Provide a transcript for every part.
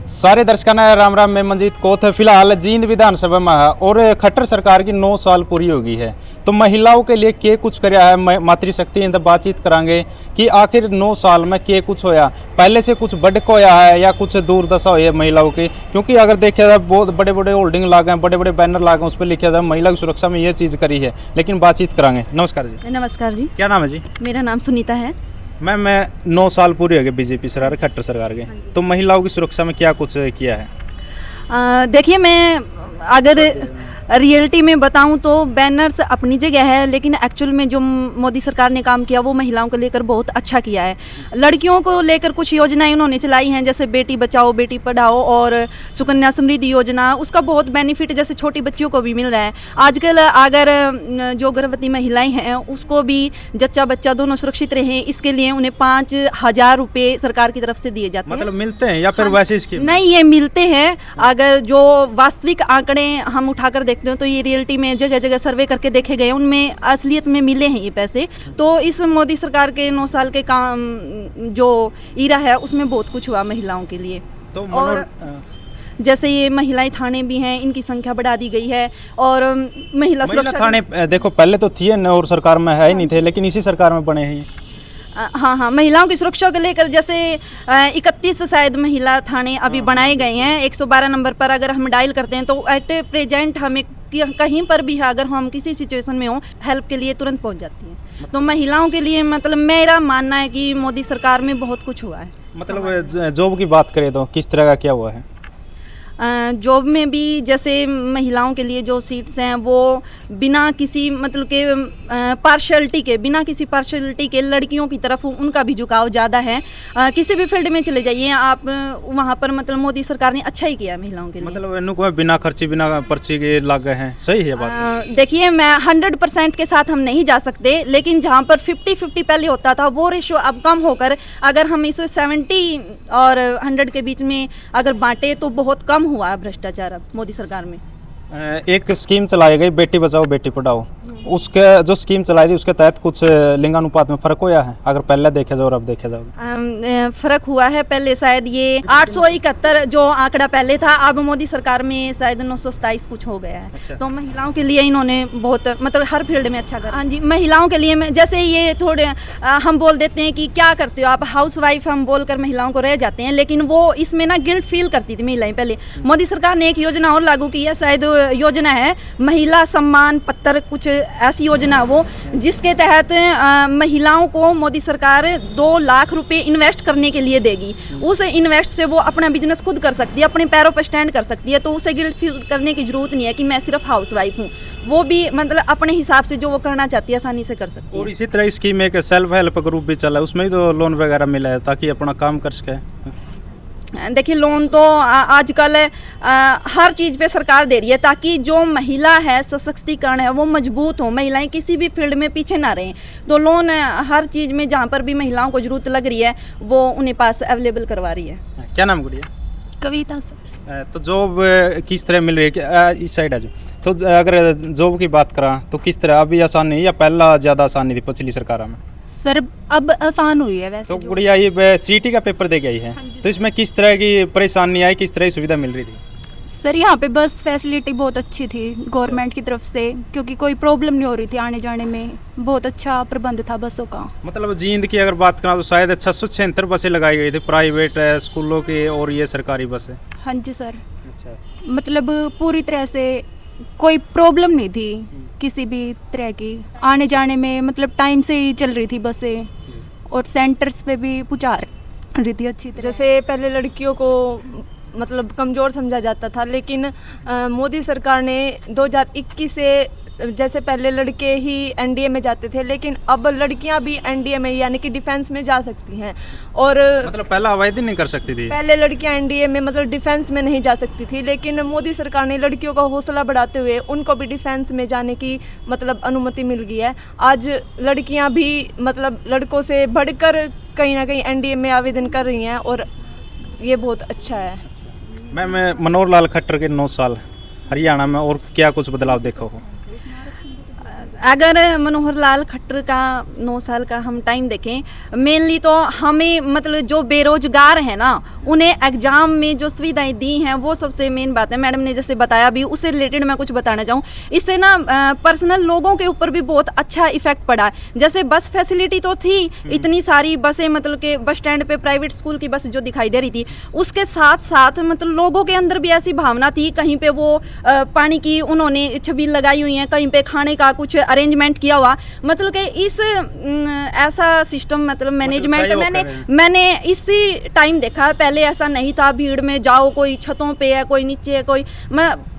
सारे दर्शकों राम राम। मैं मंजीत कोथ फिलहाल जींद विधानसभा में है और खट्टर सरकार की 9 साल पूरी होगी है, तो महिलाओं के लिए क्या कुछ कराया है मातृशक्ति इन बातचीत करांगे कि आखिर 9 साल में क्या कुछ होया, पहले से कुछ बढ़ होया है या कुछ दुर्दशा हुई है महिलाओं की। क्योंकि अगर देखा जाए बहुत बड़े बड़े होल्डिंग लागे हैं, बड़े बड़े बैनर लागे, उस पर लिखा जाए महिला की सुरक्षा में ये चीज़ करी है, लेकिन बातचीत करांगे। नमस्कार जी। नमस्कार जी। क्या नाम है जी? मेरा नाम सुनीता है। मैं 9 साल पूरी हो गए बीजेपी सरकार, खट्टर सरकार के, तो महिलाओं की सुरक्षा में क्या कुछ किया है? देखिए, मैं अगर रियलिटी में बताऊं तो बैनर्स अपनी जगह है, लेकिन एक्चुअल में जो मोदी सरकार ने काम किया वो महिलाओं को लेकर बहुत अच्छा किया है। लड़कियों को लेकर कुछ योजनाएं उन्होंने चलाई हैं, जैसे बेटी बचाओ बेटी पढ़ाओ और सुकन्या समृद्धि योजना, उसका बहुत बेनिफिट जैसे छोटी बच्चियों को भी मिल रहा है। आजकल अगर जो गर्भवती महिलाएं हैं उसको भी जच्चा बच्चा दोनों सुरक्षित रहें, इसके लिए उन्हें 5,000 रुपये सरकार की तरफ से दिए जाते हैं। मतलब मिलते हैं या फिर वैसे स्कीम? नहीं, ये मिलते हैं। अगर जो वास्तविक आंकड़े हम उठाकर देखते हैं तो ये रियलिटी में जगह जगह सर्वे करके देखे गए, उनमें असलियत में मिले हैं ये पैसे। तो इस मोदी सरकार के 9 साल के काम जो ईरा है उसमें बहुत कुछ हुआ महिलाओं के लिए। तो और जैसे ये महिलाएं थाने भी हैं, इनकी संख्या बढ़ा दी गई है और महिला सुरक्षा थाने देखो पहले तो थी और सरकार में है ही नहीं थे, लेकिन इसी सरकार में बने हैं। हाँ, महिलाओं की सुरक्षा को लेकर जैसे 31 शायद महिला थाने अभी बनाए गए हैं। 112 नंबर पर अगर हम डायल करते हैं तो एट प्रेजेंट हमें कहीं पर भी अगर हम किसी सिचुएशन में हो हेल्प के लिए तुरंत पहुंच जाती है। तो महिलाओं के लिए मतलब मेरा मानना है कि मोदी सरकार में बहुत कुछ हुआ है। मतलब जॉब की बात करें तो किस तरह का क्या हुआ है? जॉब में भी जैसे महिलाओं के लिए जो सीट्स हैं वो बिना किसी मतलब के पार्शलिटी के लड़कियों की तरफ उनका भी झुकाव ज़्यादा है। किसी भी फील्ड में चले जाइए आप, वहाँ पर मतलब मोदी सरकार ने अच्छा ही किया महिलाओं के लिए। मतलब इनको बिना खर्ची बिना पर्ची के लागे हैं, सही है बात? देखिए, मैं 100% के साथ हम नहीं जा सकते, लेकिन जहाँ पर 50-50 पहले होता था वो रेशो अब कम होकर अगर हम इसे 70 और 100 के बीच में अगर बांटे तो बहुत कम हुआ है भ्रष्टाचार अब मोदी सरकार में। एक स्कीम चलाई गई बेटी बचाओ बेटी पढ़ाओ, उसके जो स्कीम चलाई थी उसके तहत कुछ लिंगानुपात में फर्क हुआ है अगर पहले देखे जाओ और अब देखे जाओ? फर्क हुआ है। पहले शायद ये 871 जो आंकड़ा पहले था, अब मोदी सरकार में शायद 927 कुछ हो गया है। अच्छा। तो महिलाओं के लिए इन्होंने बहुत मतलब हर फील्ड में अच्छा करा। हाँ जी, महिलाओं के लिए जैसे ये थोड़े हम बोल देते हैं कि क्या करते हो आप, हाउस वाइफ हम बोलकर महिलाओं को रह जाते हैं, लेकिन वो इसमें ना गिल्ट फील करती थी महिलाएं पहले। मोदी सरकार ने एक योजना और लागू की है, शायद योजना है महिला सम्मान पत्र, कुछ ऐसी योजना वो जिसके तहत महिलाओं को मोदी सरकार 2 लाख रुपए इन्वेस्ट करने के लिए देगी। उस इन्वेस्ट से वो अपना बिजनेस खुद कर सकती है, अपने पैरों पर स्टैंड कर सकती है। तो उसे गिल्ट फील करने की जरूरत नहीं है कि मैं सिर्फ हाउस वाइफ हूँ। वो भी मतलब अपने हिसाब से जो वो करना चाहती है आसानी से कर सकती है। और इसी तरह स्कीम एक सेल्फ हेल्प ग्रुप भी चला, उसमें भी तो लोन वगैरह मिला है ताकि अपना काम कर सके। देखिए, लोन तो आजकल हर चीज़ पे सरकार दे रही है ताकि जो महिला है सशक्तिकरण है वो मजबूत हो, महिलाएं किसी भी फील्ड में पीछे ना रहें। तो लोन हर चीज़ में जहाँ पर भी महिलाओं को जरूरत लग रही है वो उन्हें पास अवेलेबल करवा रही है। क्या नाम गुड़िया? कविता सर। तो जॉब किस तरह मिल रही है इस साइड है जो, तो अगर जॉब की बात करा तो किस तरह अभी आसानी या पहला ज़्यादा आसानी थी पिछली सरकार में? सर अब आसान हुई है वैसे। तो गुड़िया ये सीटी का पेपर दे के आई है, तो इसमें किस तरह की परेशानी आई, किस तरह की सुविधा मिल रही थी? सर यहाँ पे बस फैसिलिटी बहुत अच्छी थी गवर्नमेंट की तरफ से, क्योंकि कोई प्रॉब्लम नहीं हो रही थी आने जाने में, बहुत अच्छा प्रबंध था बसों का। मतलब जींद की अगर बात करें तो शायद 676 बसें लगाई गई थी, प्राइवेट स्कूलों के और ये सरकारी बसें। हाँ जी सर। अच्छा। मतलब पूरी तरह से कोई प्रॉब्लम नहीं थी किसी भी तरह की आने जाने में, मतलब टाइम से ही चल रही थी बसें और सेंटर्स पे भी पहुंचा रही थी अच्छी तरह। जैसे पहले लड़कियों को मतलब कमज़ोर समझा जाता था, लेकिन मोदी सरकार ने 2021 से जैसे पहले लड़के ही एनडीए में जाते थे, लेकिन अब लड़कियां भी एनडीए में यानी कि डिफेंस में जा सकती हैं। और मतलब पहले आवेदन नहीं कर सकती थी, पहले लड़कियां एनडीए में मतलब डिफेंस में नहीं जा सकती थी, लेकिन मोदी सरकार ने लड़कियों का हौसला बढ़ाते हुए उनको भी डिफेंस में जाने की मतलब अनुमति मिल गई है। आज लड़कियां भी मतलब लड़कों से बढ़कर कहीं ना कहीं एनडीए में आवेदन कर रही हैं और ये बहुत अच्छा है। मैं मनोहर लाल खट्टर के 9 साल हरियाणा में, और क्या कुछ बदलाव देखा हो? अगर मनोहर लाल खट्टर का 9 साल का हम टाइम देखें, मेनली तो हमें मतलब जो बेरोजगार हैं ना, उन्हें एग्जाम में जो सुविधाएं दी हैं वो सबसे मेन बात है। मैडम ने जैसे बताया भी, उससे रिलेटेड मैं कुछ बताना चाहूँ। इससे ना पर्सनल लोगों के ऊपर भी बहुत अच्छा इफेक्ट पड़ा है। जैसे बस फैसिलिटी तो थी, इतनी सारी बसें, मतलब कि बस स्टैंड पे प्राइवेट स्कूल की बस जो दिखाई दे रही थी, उसके साथ साथ मतलब लोगों के अंदर भी ऐसी भावना थी, कहीं पे वो पानी की उन्होंने छबील लगाई हुई है, कहीं पे खाने का कुछ अरेंजमेंट किया हुआ, मतलब कि इस ऐसा सिस्टम मतलब मैनेजमेंट मैंने इसी टाइम देखा। पहले ऐसा नहीं था, भीड़ में जाओ, कोई छतों पे है, कोई नीचे है, कोई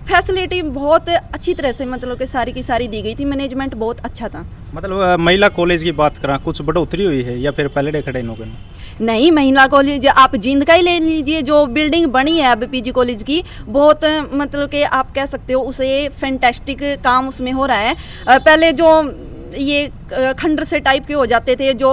फैसिलिटी बहुत अच्छी तरह से मतलब कि सारी की सारी दी गई थी। मैनेजमेंट बहुत अच्छा था। मतलब महिला कॉलेज की बात करा, कुछ बढ़ोतरी हुई है या फिर पहले डे खड़े लोगों ने? नहीं, महिला कॉलेज आप जींद का ही ले लीजिए, जो बिल्डिंग बनी है अब पीजी कॉलेज की, बहुत मतलब कि आप कह सकते हो उसे फैंटास्टिक काम उसमें हो रहा है। पहले जो ये खंडर से टाइप के हो जाते थे, जो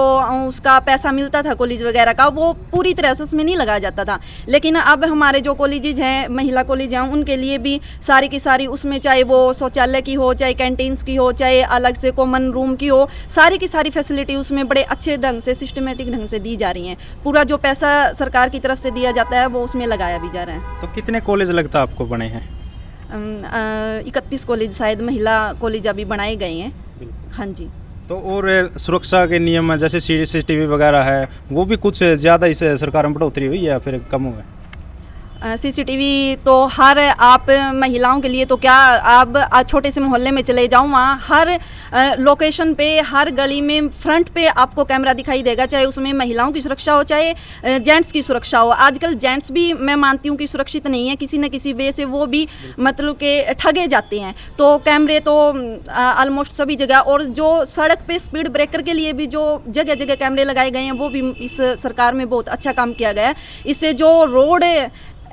उसका पैसा मिलता था कॉलेज वगैरह का, वो पूरी तरह से उसमें नहीं लगाया जाता था। लेकिन अब हमारे जो कॉलेजेज हैं, महिला कॉलेज हैं, उनके लिए भी सारी की सारी उसमें, चाहे वो शौचालय की हो, चाहे कैंटीन्स की हो, चाहे अलग से कॉमन रूम की हो, सारी की सारी फैसिलिटी उसमें बड़े अच्छे ढंग से, सिस्टमेटिक ढंग से दी जा रही हैं। पूरा जो पैसा सरकार की तरफ से दिया जाता है वो उसमें लगाया भी जा रहा है। तो कितने कॉलेज लगता है आपको बने हैं? 31 कॉलेज शायद महिला कॉलेज अभी बनाए गए हैं। हाँ जी। तो और सुरक्षा के नियम जैसे CCTV वगैरह है, वो भी कुछ ज़्यादा इस सरकार में बढ़ोतरी हुई है या फिर कम हुआ है? CCTV तो हर आप महिलाओं के लिए तो क्या, आप छोटे से मोहल्ले में चले जाओ, वहाँ हर लोकेशन पे, हर गली में फ्रंट पे आपको कैमरा दिखाई देगा, चाहे उसमें महिलाओं की सुरक्षा हो, चाहे जेंट्स की सुरक्षा हो। आजकल जेंट्स भी मैं मानती हूँ कि सुरक्षित नहीं है, किसी न किसी वे से वो भी मतलब के ठगे जाते हैं। तो कैमरे तो ऑलमोस्ट सभी जगह, और जो सड़क पे स्पीड ब्रेकर के लिए भी जो जगह जगह कैमरे लगाए गए हैं, वो भी इस सरकार में बहुत अच्छा काम किया गया है। इससे जो रोड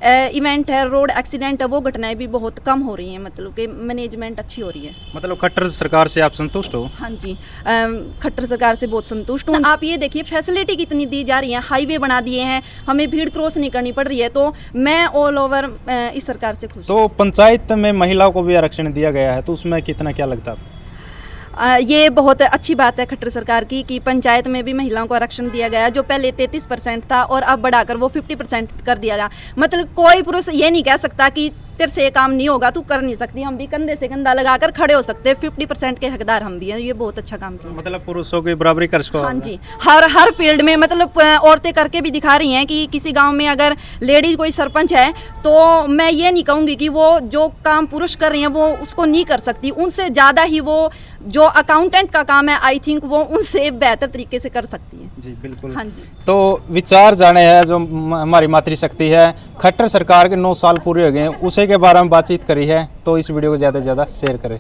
इवेंट है, रोड एक्सीडेंट है, वो घटनाएं भी बहुत कम हो रही हैं, मतलब कि मैनेजमेंट अच्छी हो रही है। मतलब खट्टर सरकार से आप संतुष्ट हो? हाँ जी, खट्टर सरकार से बहुत संतुष्ट हूँ। आप ये देखिए फैसिलिटी कितनी दी जा रही है, हाईवे बना दिए हैं, हमें भीड़ क्रॉस नहीं करनी पड़ रही है, तो मैं ऑल ओवर इस सरकार से खुश हूँ। तो पंचायत में महिलाओं को भी आरक्षण दिया गया है, तो उसमें कितना क्या लगता है? ये बहुत अच्छी बात है खट्टर सरकार की कि पंचायत में भी महिलाओं को आरक्षण दिया गया, जो पहले 33% था और अब बढ़ाकर वो 50% कर दिया गया। मतलब कोई पुरुष ये नहीं कह सकता कि तेरे से ये काम नहीं होगा, तू कर नहीं सकती। हम भी कंधे से कंधा लगाकर खड़े हो सकते हैं, 50% के हकदार हम भी हैं। ये बहुत अच्छा काम किया। मतलब पुरुषों की बराबरी कर सको? हाँ जी, हर फील्ड में मतलब औरतें करके भी दिखा रही हैं कि किसी गांव में अगर लेडीज कोई सरपंच है, तो मैं ये नहीं कहूँगी कि वो जो काम पुरुष कर रही हैं वो उसको नहीं कर सकती। उनसे ज़्यादा ही वो जो अकाउंटेंट का काम है, आई थिंक वो उनसे बेहतर तरीके से कर सकती है। जी बिल्कुल। हाँ जी। तो विचार जाने हैं जो हमारी मातृशक्ति है, खट्टर सरकार के 9 साल पूरे हो गए, उसे के बारे में बातचीत करी है, तो इस वीडियो को ज़्यादा से ज़्यादा शेयर करें।